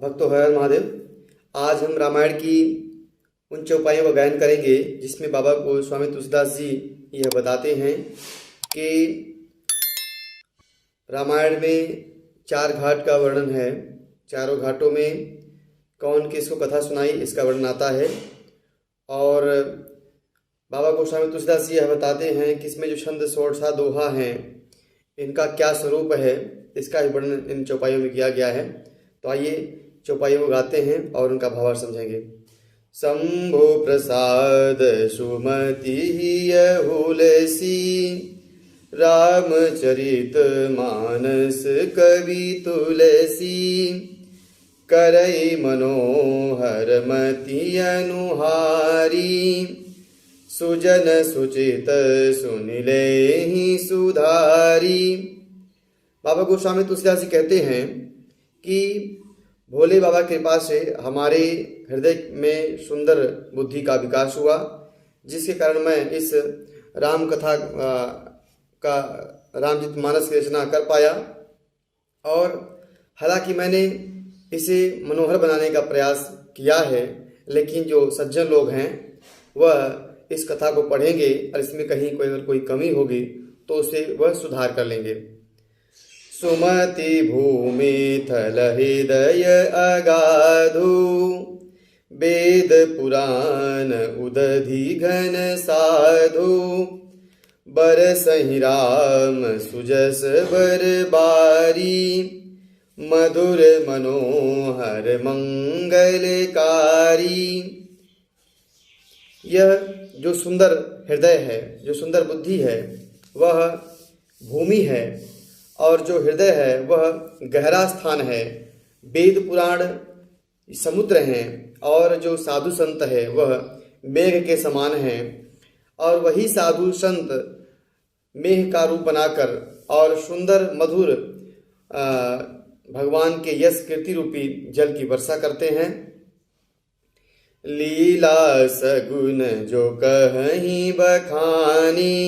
भक्तों हर हर महादेव। आज हम रामायण की उन चौपाइयों का गायन करेंगे जिसमें बाबा को स्वामी तुलसीदास जी यह बताते हैं कि रामायण में 4 घाट का वर्णन है। चारों घाटों में कौन किसको कथा सुनाई इसका वर्णन आता है। और बाबा को स्वामी तुलसीदास जी यह बताते हैं कि इसमें जो छंद षोडशा दोहा हैं इनका क्या स्वरूप है, इसका वर्णन इन चौपाइयों में किया गया है। तो आइए चौपाइयों को गाते हैं और उनका भावार्थ समझेंगे। शंभो प्रसाद सुमति हुलसी, रामचरित मानस कवि तुलसी, करई मनोहर मति अनुहारी, सुजन सुचित सुनिले ही सुधारी। बाबा गोस्वामी तुलसीदास जी कहते हैं कि भोले बाबा की कृपा से हमारे हृदय में सुंदर बुद्धि का विकास हुआ, जिसके कारण मैं इस राम कथा का रामचरित मानस की रचना कर पाया। और हालांकि मैंने इसे मनोहर बनाने का प्रयास किया है, लेकिन जो सज्जन लोग हैं वह इस कथा को पढ़ेंगे और इसमें कहीं कोई कमी होगी तो उसे वह सुधार कर लेंगे। सुमति भूमि थल हृदय अगाधु, वेद पुराण उदधि घन साधु, बरसहि राम सुजस बरबारी, मधुर मनोहर मंगलकारी। यह जो सुंदर हृदय है, जो सुंदर बुद्धि है, वह भूमि है और जो हृदय है वह गहरा स्थान है। वेद पुराण समुद्र हैं और जो साधु संत है वह मेघ के समान हैं। और वही साधु संत मेघ का रूप बनाकर और सुंदर मधुर भगवान के यश कीर्ति रूपी जल की वर्षा करते हैं। लीला सगुन जो कहीं बखानी,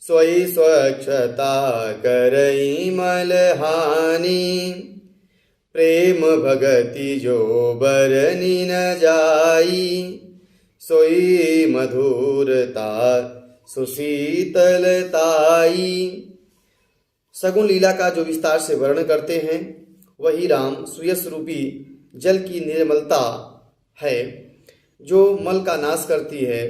सोई स्वच्छता करई मलहानी, प्रेम भगति जो बरनी न जाई, सोई मधुरता सुशीतलताई। सगुन लीला का जो विस्तार से वर्णन करते हैं वही राम सुयस रूपी जल की निर्मलता है जो मल का नाश करती है।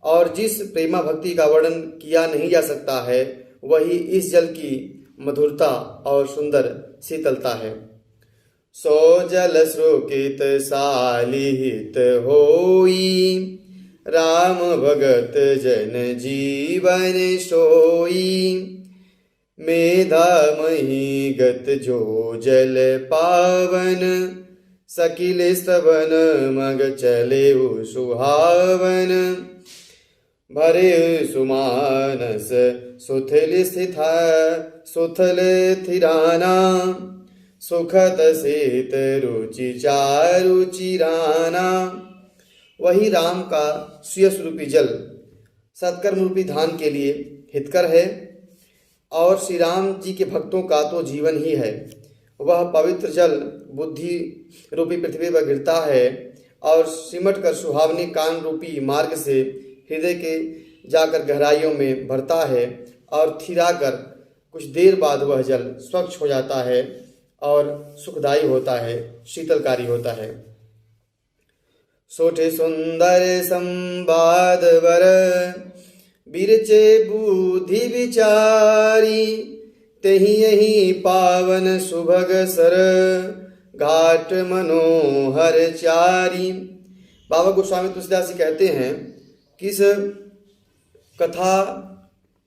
और जिस प्रेमा भक्ति का वर्णन किया नहीं जा सकता है वही इस जल की मधुरता और सुंदर शीतलता है। सो जल श्रोकित सालिहित होई, राम भगत जन जीवन सोई, मेधा मही गत जो जल पावन, सकिल स्तवन मग चले सुहावन, भरे सुमानस सुथल स्थिता सुथल थिराना, सुखद शीत रुचि चारु चिराना। वही राम का सुयस रूपी जल सत्कर्म रूपी धान के लिए हितकर है और श्री राम जी के भक्तों का तो जीवन ही है। वह पवित्र जल बुद्धि रूपी पृथ्वी पर गिरता है और सिमट कर सुहावनी कान रूपी मार्ग से हृदय के जाकर गहराइयों में भरता है और थिरा कर कुछ देर बाद वह जल स्वच्छ हो जाता है और सुखदायी होता है, शीतलकारी होता है। सोठे सुंदर संवाद वर, बिरचे बुद्धि विचारी, तेहि यही पावन सुभग सर, घाट मनोहर चारी। बाबा गोस्वामी तुलसीदास जी कहते हैं कि इस कथा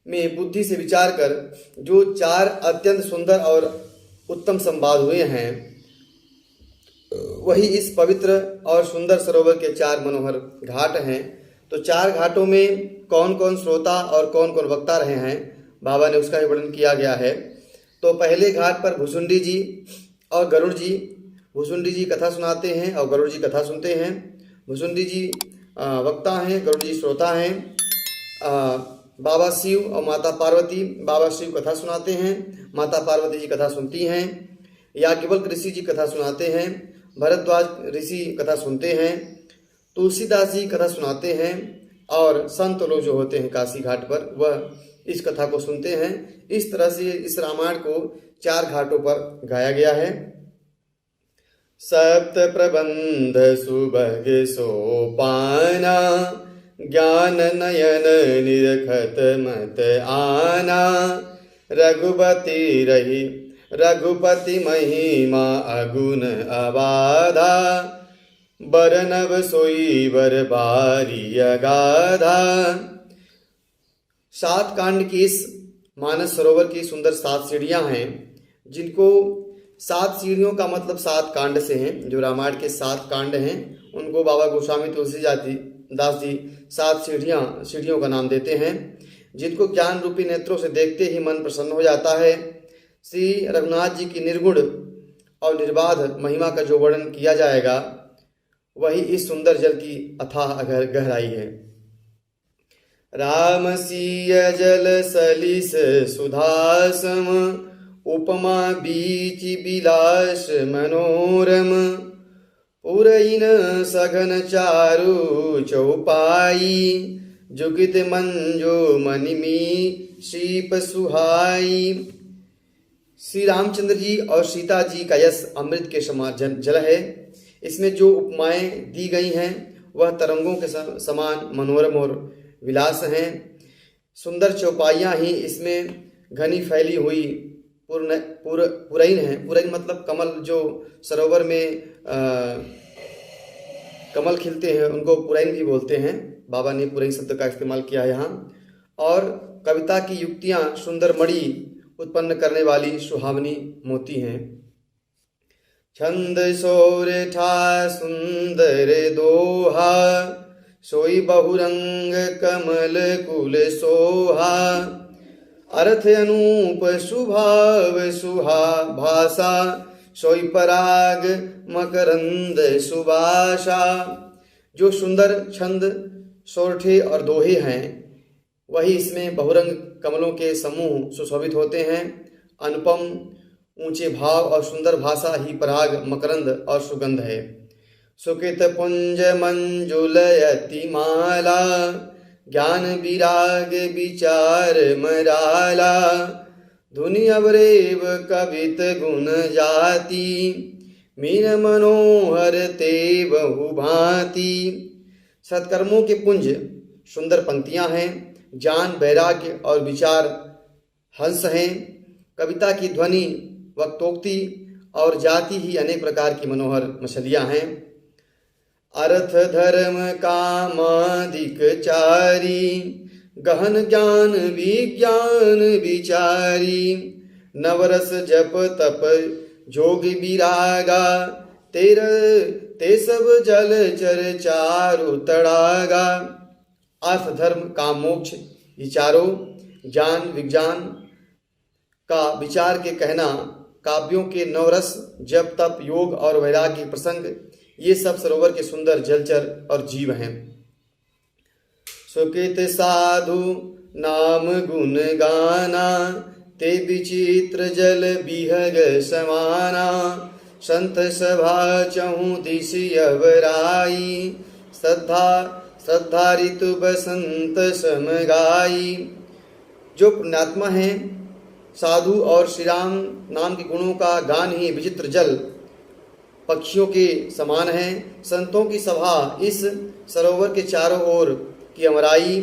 में बुद्धि से विचार कर जो 4 अत्यंत सुंदर और उत्तम संवाद हुए हैं वही इस पवित्र और सुंदर सरोवर के 4 मनोहर घाट हैं। तो 4 घाटों में कौन कौन श्रोता और कौन कौन वक्ता रहे हैं बाबा ने उसका वर्णन किया गया है। तो पहले घाट पर भुसुंडी जी और गरुड़ जी, भुसुंडी जी कथा सुनाते हैं और गरुड़ जी कथा सुनते हैं। भुसुंडी जी वक्ता हैं, गरुड़ जी श्रोता हैं। बाबा शिव और माता पार्वती, बाबा शिव कथा सुनाते हैं, माता पार्वती जी कथा सुनती हैं। याज्ञवल्क्य ऋषि जी कथा सुनाते हैं, भरद्वाज ऋषि कथा सुनते हैं, तुलसीदास जी कथा सुनाते हैं और संत लोग जो होते हैं काशी घाट पर वह इस कथा को सुनते हैं। इस तरह से इस रामायण को 4 घाटों पर गाया गया है। सप्त प्रबंध सुभग सोपाना, ज्ञान नयन निरखत मत आना, रघुपति रही रघुपति महिमा अगुण अबाधा, बरनव सोई बर बारी अगाधा। 7 कांड की इस मानस सरोवर की सुंदर 7 सीढ़ियां हैं, जिनको 7 सीढ़ियों का मतलब 7 कांड से हैं। जो रामायण के 7 कांड हैं उनको बाबा गोस्वामी तुलसीदास जी 7 सीढ़ियों का नाम देते हैं, जिनको ज्ञान रूपी नेत्रों से देखते ही मन प्रसन्न हो जाता है। श्री रघुनाथ जी की निर्गुण और निर्बाध महिमा का जो वर्णन किया जाएगा वही इस सुंदर जल की अथाह गहराई है। राम सीय जल सलिस सुधासम, उपमा बीच बिलास मनोरम, पुरइन सघन चारु चौपाई, जुगित मंजो मनिमी शीप सुहाई। श्री रामचंद्र जी और सीता जी का यश अमृत के समान जल है। इसमें जो उपमाएं दी गई हैं वह तरंगों के समान मनोरम और विलास हैं। सुंदर चौपाइयाँ ही इसमें घनी फैली हुई पुरैन है। पुरैन मतलब कमल, जो सरोवर में कमल खिलते हैं उनको पुरैन भी बोलते हैं। बाबा ने पुरैन शब्द का इस्तेमाल किया है यहाँ। और कविता की युक्तियाँ सुंदर मणि उत्पन्न करने वाली सुहावनी मोती हैं। छंद सोरठा सुंदर दोहा, सोई बहुरंग कमल कुल सोहा, अर्थ अनूप सुभाव सुहा भाषा, सोई पराग मकरंद सुबाशा। जो सुंदर छंद सोरठे और दोहे हैं वही इसमें बहुरंग कमलों के समूह सुशोभित होते हैं। अनुपम ऊंचे भाव और सुंदर भाषा ही पराग मकरंद और सुगंध है। सुकित पुंज मंजुलयति माला, ज्ञान विराग विचार मराला, धुनि अवरेव कवित गुण जाति, मीन मनोहर ते बहु भांति। सत्कर्मों के पुंज सुंदर पंक्तियां हैं, ज्ञान वैराग्य और विचार हंस हैं। कविता की ध्वनि वक्तोक्ति और जाति ही अनेक प्रकार की मनोहर मछलियां हैं। अर्थ धर्म कामादिक चारी, गहन ज्ञान विज्ञान विचारी, नवरस जप तप जोग विरागा, ते सब जल चर चारु तड़ागा। अर्थ धर्म काम मोक्ष ये चारों ज्ञान विज्ञान का विचार के कहना, काव्यों के नवरस जप तप योग और वैराग्य प्रसंग, ये सब सरोवर के सुंदर जलचर और जीव हैं। सुकृत साधु नाम गुण गाना, ते विचित्र जल बिहग समाना, संत सभा चहु दिशि अवराई, श्रद्धा ऋतु बसंत समगाई। जो पुण्यात्मा हैं साधु और श्री राम नाम के गुणों का गान ही विचित्र जल पक्षियों के समान है। संतों की सभा इस सरोवर के चारों ओर की अमराई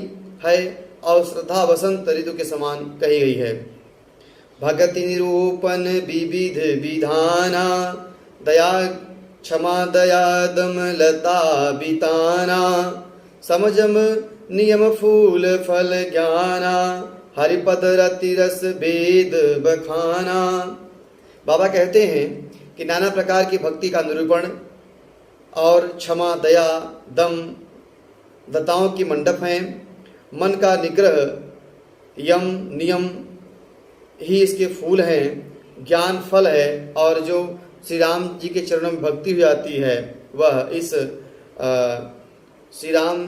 है और श्रद्धा वसंत ऋतु के समान कही गई है। भगति निरूपण विविध विधाना, दया क्षमा दया दम लता बिताना, समझम नियम फूल फल ज्ञाना, हरिपद रति रस वेद बखाना। बाबा कहते हैं कि नाना प्रकार की भक्ति का निरूपण और क्षमा दया दम दत्ताओं की मंडप हैं। मन का निग्रह यम नियम ही इसके फूल हैं, ज्ञान फल है। और जो श्री राम जी के चरणों में भक्ति हो जाती है वह इस श्री राम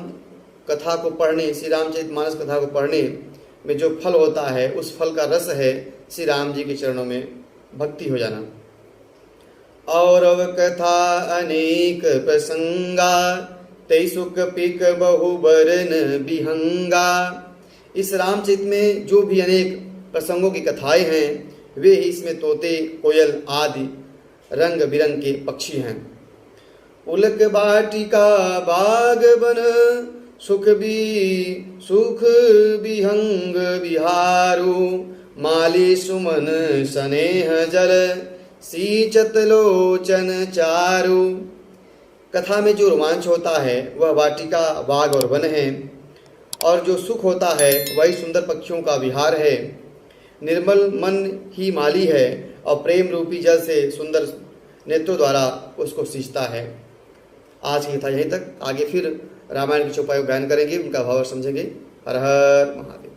कथा को पढ़ने, श्री रामचरितमानस कथा को पढ़ने में जो फल होता है उस फल का रस है श्री राम जी के चरणों में भक्ति हो जाना। और कथा अनेक प्रसंगा, तै सुख पिक बहु बरन बिहंगा। इस रामचरित में जो भी अनेक प्रसंगों की कथाएं हैं वे ही इसमें तोते, कोयल आदि रंग बिरंग के पक्षी हैं। उलक बाटिका बाग बन, सुख बिहंग बिहारू, माली सुमन स्नेह जल, सींचत लोचन चारु। कथा में जो रोमांच होता है वह वाटिका, बाग और वन है, और जो सुख होता है वही सुंदर पक्षियों का विहार है। निर्मल मन ही माली है और प्रेम रूपी जल से सुंदर नेत्रों द्वारा उसको सींचता है। आज की कथा यहीं तक। आगे फिर रामायण के चौपाई को गायन करेंगे, उनका भाव समझेंगे। हर हर महादेव।